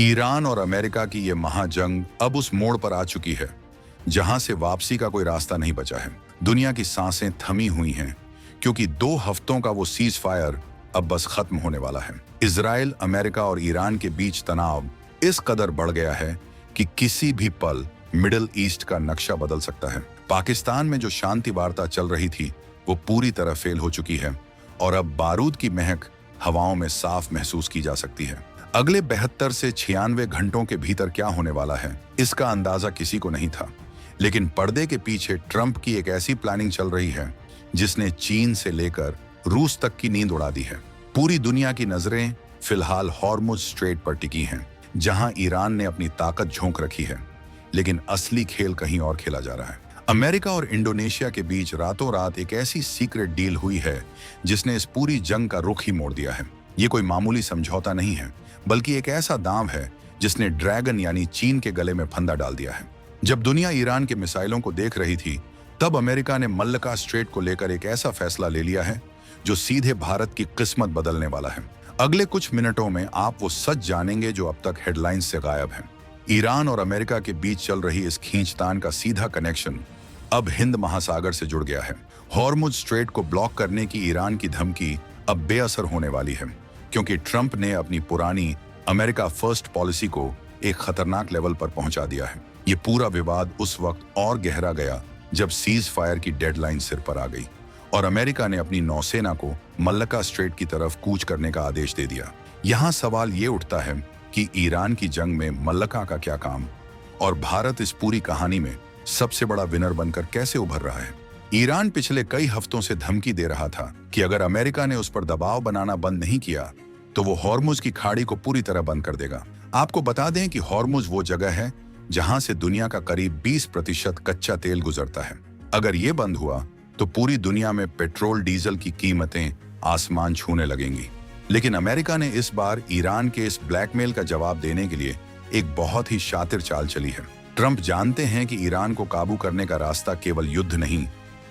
Iran और America की यह महाजंग अब उस मोड़ पर आ चुकी है जहां से वापसी का कोई रास्ता नहीं बचा है। दुनिया की सांसें थमी हुई हैं क्योंकि 2 हफ्तों का वो सीज फायर अब बस खत्म होने वाला है। इजराइल, अमेरिका और ईरान के बीच तनाव इस कदर बढ़ गया है कि किसी भी पल मिडिल ईस्ट का नक्शा बदल सकता है। पाकिस्तान में जो शांति वार्ता चल रही थी वो पूरी तरह फेल हो चुकी है और अब बारूद की महक हवाओं में साफ महसूस की जा सकती है। अगले 72 से 96 घंटों के भीतर क्या होने वाला है इसका अंदाजा किसी को नहीं था, लेकिन पर्दे के पीछे ट्रंप की एक ऐसी प्लानिंग चल रही है जिसने चीन से लेकर रूस तक की नींद उड़ा दी है। पूरी दुनिया की नजरें फिलहाल हॉर्मुज स्ट्रेट पर टिकी हैं, जहां ईरान ने अपनी ताकत झोंक रखी है, लेकिन असली खेल कहीं और खेला जा रहा है। अमेरिका और इंडोनेशिया के बीच रातों रात एक ऐसी सीक्रेट डील हुई है जिसने इस पूरी जंग का रुख ही मोड़ दिया है। ये कोई मामूली समझौता नहीं है, बल्कि एक ऐसा दांव है जिसने ड्रैगन यानी चीन के गले में फंदा डाल दिया है। जब दुनिया ईरान के मिसाइलों को देख रही थी, तब अमेरिका ने मल्लका स्ट्रेट को लेकर एक ऐसा फैसला ले लिया है जो सीधे भारत की किस्मत बदलने वाला है। अगले कुछ मिनटों में आप वो सच जानेंगे जो अब तक हेडलाइंस से गायब है। ईरान और अमेरिका के बीच चल रही इस खींचतान का सीधा कनेक्शन अब हिंद महासागर से जुड़ गया है। हॉर्मुज स्ट्रेट को ब्लॉक करने की ईरान की धमकी अब बेअसर होने वाली है, क्योंकि ट्रंप ने अपनी पुरानी अमेरिका फर्स्ट पॉलिसी को एक खतरनाक लेवल पर पहुंचा दिया है। ये पूरा विवाद उस वक्त और गहरा गया जब सीज फायर की डेडलाइन सिर पर आ गई और अमेरिका ने अपनी नौसेना को मल्लका स्ट्रेट की तरफ कूच करने का आदेश दे दिया। यहाँ सवाल ये उठता है कि ईरान की जंग में मल्लका का क्या काम और भारत इस पूरी कहानी में सबसे बड़ा विनर बनकर कैसे उभर रहा है। ईरान पिछले कई हफ्तों से धमकी दे रहा था कि अगर अमेरिका ने उस पर दबाव बनाना बंद नहीं किया तो वो हॉर्मुज की खाड़ी को पूरी तरह बंद कर देगा। आपको बता दें कि हॉर्मुज वो जगह है जहां से दुनिया का करीब 20% कच्चा तेल गुजरता है। अगर ये बंद हुआ तो पूरी दुनिया में पेट्रोल डीजल की कीमतें आसमान छूने लगेंगी। लेकिन अमेरिका ने इस बार ईरान के इस ब्लैकमेल का जवाब देने के लिए एक बहुत ही शातिर चाल चली है। ट्रंप जानते हैं कि ईरान को काबू करने का रास्ता केवल युद्ध नहीं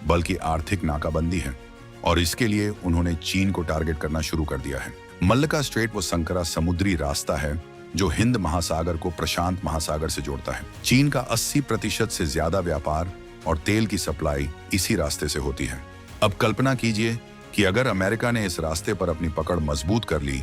बल्कि आर्थिक नाकाबंदी है और इसके लिए उन्होंने चीन को टारगेट करना शुरू कर दिया है। मल्लका स्ट्रेट वो संकरा समुद्री रास्ता है जो हिंद महासागर को प्रशांत महासागर से जोड़ता है। चीन का 80% से ज्यादा व्यापार और तेल की सप्लाई इसी रास्ते से होती है। अब कल्पना कीजिए कि अगर अमेरिका ने इस रास्ते पर अपनी पकड़ मजबूत कर ली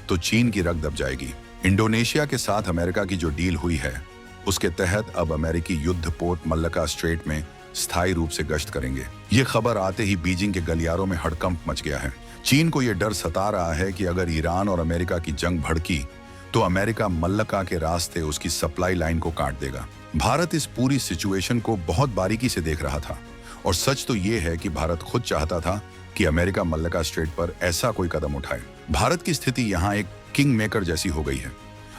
तो चीन की रग दब जाएगी। इंडोनेशिया के साथ अमेरिका की जो डील हुई है उसके तहत अब अमेरिकी युद्धपोत मल्लका स्ट्रेट में स्थायी रूप से गश्त करेंगे। ये खबर आते ही बीजिंग के गलियारों में हड़कंप मच गया है। चीन को यह डर सता रहा है कि अगर ईरान और अमेरिका की जंग भड़की तो अमेरिका मल्लका के रास्ते उसकी सप्लाई लाइन को काट देगा। भारत इस पूरी सिचुएशन को बहुत बारीकी से देख रहा था और सच तो ये है कि भारत खुद चाहता था कि अमेरिका मल्लका स्ट्रेट पर ऐसा कोई कदम उठाए। भारत की स्थिति यहाँ एक किंग मेकर जैसी हो गई है।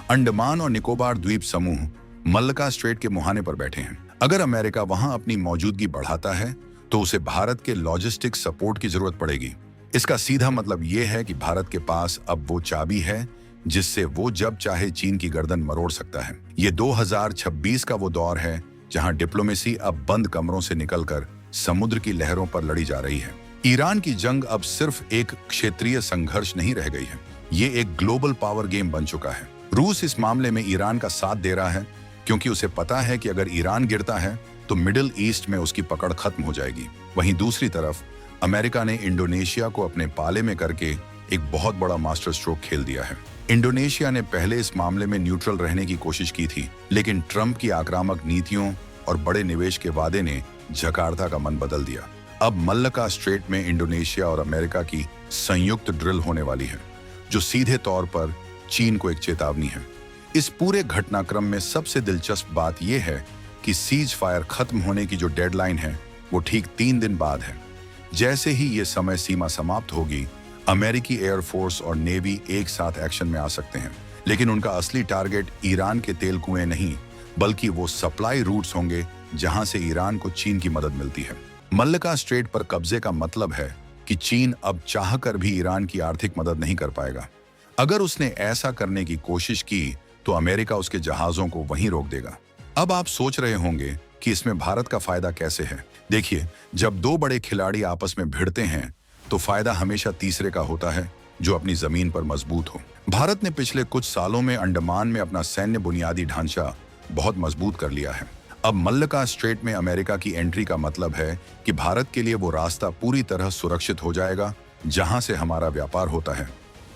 अंडमान और निकोबार द्वीप समूह मल्लका स्ट्रेट के मुहाने पर बैठे हैं। अगर अमेरिका वहां अपनी मौजूदगी बढ़ाता है तो उसे भारत के लॉजिस्टिक सपोर्ट की जरूरत पड़ेगी। इसका सीधा मतलब यह है कि भारत के पास अब वो चाबी है जिससे वो जब चाहे चीन की गर्दन मरोड़ सकता है। ये 2026 का वो दौर है जहां डिप्लोमेसी अब बंद कमरों से निकलकर समुद्र की लहरों पर लड़ी जा रही है। ईरान की जंग अब सिर्फ एक क्षेत्रीय संघर्ष नहीं रह गई है, ये एक ग्लोबल पावर गेम बन चुका है। रूस इस मामले में ईरान का साथ दे रहा है क्योंकि उसे पता है कि अगर ईरान गिरता है तो मिडिल ईस्ट में उसकी पकड़ खत्म हो जाएगी। वहीं दूसरी तरफ अमेरिका ने इंडोनेशिया को अपने पाले में करके एक बहुत बड़ा मास्टर स्ट्रोक खेल दिया है। इंडोनेशिया ने पहले इस मामले में न्यूट्रल रहने की कोशिश की थी, लेकिन ट्रंप की आक्रामक नीतियों और बड़े निवेश के वादे ने जकार्ता का मन बदल दिया। अब मल्लका स्ट्रेट में इंडोनेशिया और अमेरिका की संयुक्त ड्रिल होने वाली है, जो सीधे तौर पर चीन को एक चेतावनी है। इस पूरे घटनाक्रम में सबसे दिलचस्प बात यह है कि सीज फायर खत्म होने की जो डेडलाइन है वो ठीक 3 दिन बाद है। जैसे ही ये समय सीमा समाप्त होगी, अमेरिकी एयरफोर्स और नेवी एक साथ एक्शन में आ सकते हैं, लेकिन उनका असली टारगेट ईरान के तेल कुएं नहीं बल्कि वो सप्लाई रूट्स होंगे जहां से ईरान को चीन की मदद मिलती है। मल्लका स्ट्रेट पर कब्जे का मतलब है कि चीन अब चाहकर भी ईरान की आर्थिक मदद नहीं कर पाएगा। अगर उसने ऐसा करने की कोशिश की तो अमेरिका उसके जहाजों को वहीं रोक देगा। अब आप सोच रहे होंगे कि इसमें भारत का फायदा कैसे है। देखिए, जब 2 बड़े खिलाड़ी आपस में भिड़ते हैं तो फायदा हमेशा तीसरे का होता है, जो अपनी जमीन पर मजबूत हो। भारत ने पिछले कुछ सालों में अंडमान में अपना सैन्य बुनियादी ढांचा बहुत मजबूत कर लिया है। अब मल्लका स्ट्रेट में अमेरिका की एंट्री का मतलब है कि भारत के लिए वो रास्ता पूरी तरह सुरक्षित हो जाएगा जहां से हमारा व्यापार होता है।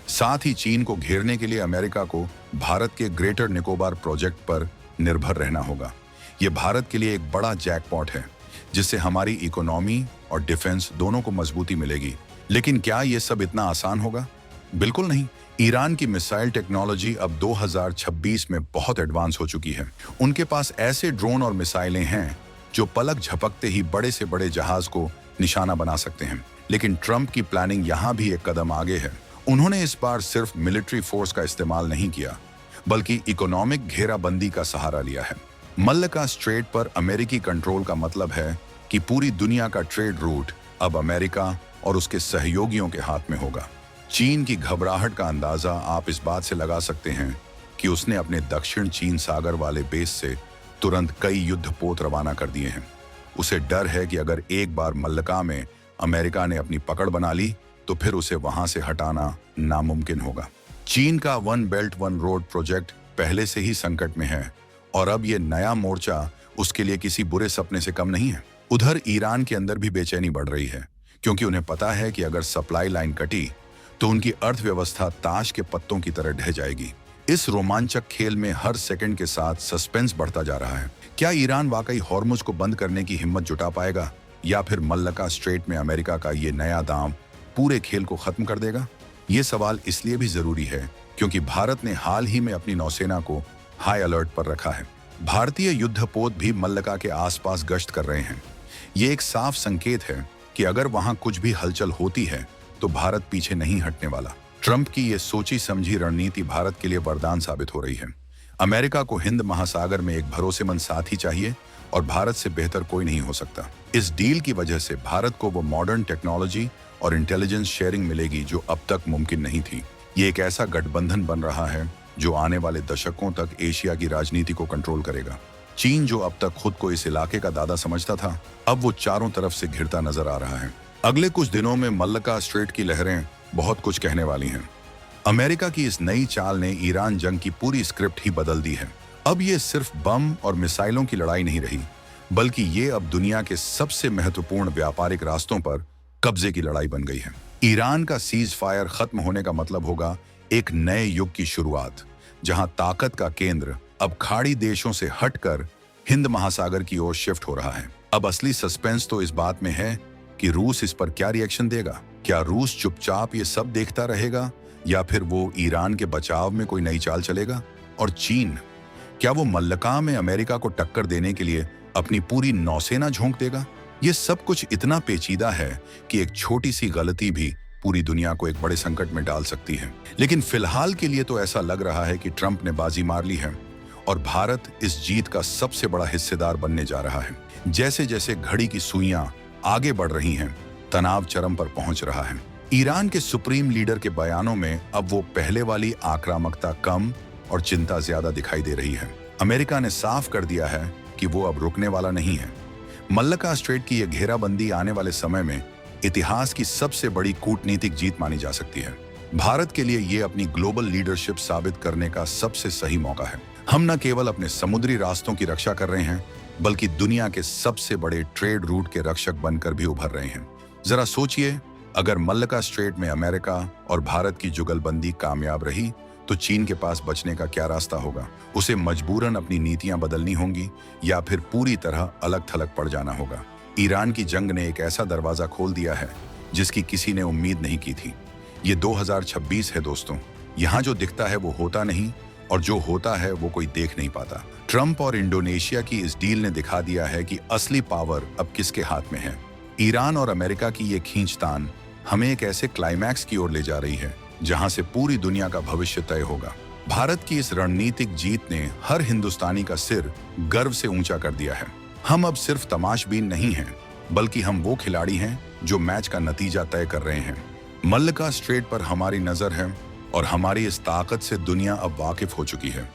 साथ ही चीन को घेरने के लिए अमेरिका को भारत के ग्रेटर निकोबार प्रोजेक्ट पर निर्भर रहना होगा। ये भारत के लिए एक बड़ा जैकपॉट है जिससे हमारी इकोनॉमी और डिफेंस दोनों को मजबूती मिलेगी। लेकिन क्या ये सब इतना आसान होगा? बिल्कुल नहीं। ईरान की मिसाइल टेक्नोलॉजी अब 2026 में बहुत एडवांस हो चुकी है। उनके पास ऐसे ड्रोन और मिसाइलें हैं जो पलक झपकते ही बड़े से बड़े जहाज को निशाना बना सकते हैं। लेकिन ट्रंप की प्लानिंग यहाँ भी एक कदम आगे है। उन्होंने इस बार सिर्फ मिलिट्री फोर्स का इस्तेमाल नहीं किया, बल्कि इकोनॉमिक घेराबंदी का सहारा लिया है। मल्लका स्ट्रेट पर अमेरिकी कंट्रोल का मतलब है कि पूरी दुनिया का ट्रेड रूट अब अमेरिका और उसके सहयोगियों के हाथ में होगा। चीन की घबराहट का अंदाजा आप इस बात से लगा सकते हैं कि उसने अपने दक्षिण चीन सागर वाले बेस से तुरंत कई युद्धपोत रवाना कर दिए हैं। उसे डर है कि अगर एक बार मल्लका में अमेरिका ने अपनी पकड़ बना ली तो फिर उसे वहां से हटाना नामुमकिन होगा। चीन का one belt one road project पहले से ही संकट में है और अब ये नया मोर्चा उसके लिए किसी बुरे सपने से कम नहीं है। उधर ईरान के अंदर भी बेचैनी बढ़ रही है, क्योंकि उन्हें पता है कि अगर सप्लाई लाइन कटी तो उनकी अर्थव्यवस्था ताश के पत्तों की तरह ढह जाएगी। इस रोमांचक खेल में हर सेकंड के साथ सस्पेंस बढ़ता जा रहा है। क्या ईरान वाकई हॉर्मुज को बंद करने की हिम्मत जुटा पाएगा, या फिर मल्लका स्ट्रेट में अमेरिका का ये नया दांव पूरे खेल को खत्म कर देगा? ये सवाल इसलिए भी जरूरी है क्योंकि भारत ने हाल ही में अपनी नौसेना को हाई अलर्ट पर रखा है। भारतीय युद्धपोत भी मल्लका के आसपास गश्त कर रहे हैं। ये एक साफ संकेत है कि अगर वहां कुछ भी हलचल होती है तो भारत पीछे नहीं हटने वाला। ट्रंप की ये सोची समझी रणनीति भारत के लिए वरदान साबित हो रही है। अमेरिका को हिंद महासागर में एक भरोसेमंद साथी चाहिए और भारत से बेहतर कोई नहीं हो सकता। इस डील की वजह से भारत को वो मॉडर्न टेक्नोलॉजी और इंटेलिजेंस शेयरिंग मिलेगी जो अब तक मुमकिन नहीं थी। ये एक ऐसा गठबंधन बन रहा है जो आने वाले दशकों तक एशिया की राजनीति को कंट्रोल करेगा। चीन जो अब तक खुद को इस इलाके का दादा समझता था, अब वो चारों तरफ से घिरता नजर आ रहा है। अगले कुछ दिनों में मल्लका स्ट्रेट की लहरें बहुत कुछ कहने वाली हैं। अमेरिका की इस नई चाल ने ईरान जंग की पूरी स्क्रिप्ट ही बदल दी है। अब ये सिर्फ बम और मिसाइलों की लड़ाई नहीं रही, बल्कि ये अब दुनिया के सबसे महत्वपूर्ण व्यापारिक रास्तों पर कब्जे की लड़ाई बन गई है। ईरान का सीज फायर खत्म होने का मतलब होगा एक नए युग की शुरुआत, जहां ताकत का केंद्र अब खाड़ी देशों से हटकर हिंद महासागर की ओर शिफ्ट हो रहा है। अब असली सस्पेंस तो इस बात में है कि रूस इस पर क्या रिएक्शन देगा। क्या रूस चुपचाप ये सब देखता रहेगा, या फिर वो ईरान के बचाव में कोई नई चाल चलेगा? और चीन, क्या वो मल्लका में अमेरिका को टक्कर देने के लिए अपनी पूरी नौसेना झोंक देगा? ये सब कुछ इतना पेचीदा है कि एक छोटी सी गलती भी पूरी दुनिया को एक बड़े संकट में डाल सकती है। लेकिन फिलहाल के लिए तो ऐसा लग रहा है कि ट्रंप ने बाजी मार ली है और भारत इस जीत का सबसे बड़ा हिस्सेदार बनने जा रहा है। जैसे जैसे घड़ी की सुइयां आगे बढ़ रही हैं, तनाव चरम पर पहुंच रहा है। ईरान के सुप्रीम लीडर के बयानों में अब वो पहले वाली आक्रामकता कम और चिंता ज्यादा दिखाई दे रही है। अमेरिका ने साफ कर दिया है कि वो अब रुकने वाला नहीं है। मल्लका स्ट्रेट की यह घेराबंदी आने वाले समय में इतिहास की सबसे बड़ी कूटनीतिक जीत मानी जा सकती है। भारत के लिए ये अपनी ग्लोबल लीडरशिप साबित करने का सबसे सही मौका है। हम न केवल अपने समुद्री रास्तों की रक्षा कर रहे हैं, बल्कि दुनिया के सबसे बड़े ट्रेड रूट के रक्षक बनकर भी उभर रहे हैं। जरा सोचिए, अगर मल्लका स्ट्रेट में अमेरिका और भारत की जुगलबंदी कामयाब रही तो चीन के पास बचने का क्या रास्ता होगा? उसे मजबूरन अपनी नीतियां बदलनी होंगी या फिर पूरी तरह अलग थलग पड़ जाना होगा। ईरान की जंग ने एक ऐसा दरवाजा खोल दिया है जिसकी किसी ने उम्मीद नहीं की थी। ये 2026 है दोस्तों। यहाँ जो दिखता है वो होता नहीं, और जो होता है वो कोई देख नहीं पाता। ट्रंप और इंडोनेशिया की इस डील ने दिखा दिया है कि असली पावर अब किसके हाथ में है। ईरान और अमेरिका की ये खींचतान हमें एक ऐसे क्लाइमैक्स की ओर ले जा रही है जहां से पूरी दुनिया का भविष्य तय होगा। भारत की इस रणनीतिक जीत ने हर हिंदुस्तानी का सिर गर्व से ऊंचा कर दिया है। हम अब सिर्फ तमाशबीन नहीं हैं, बल्कि हम वो खिलाड़ी हैं जो मैच का नतीजा तय कर रहे हैं। मल्लका स्ट्रेट पर हमारी नजर है और हमारी इस ताकत से दुनिया अब वाकिफ हो चुकी है।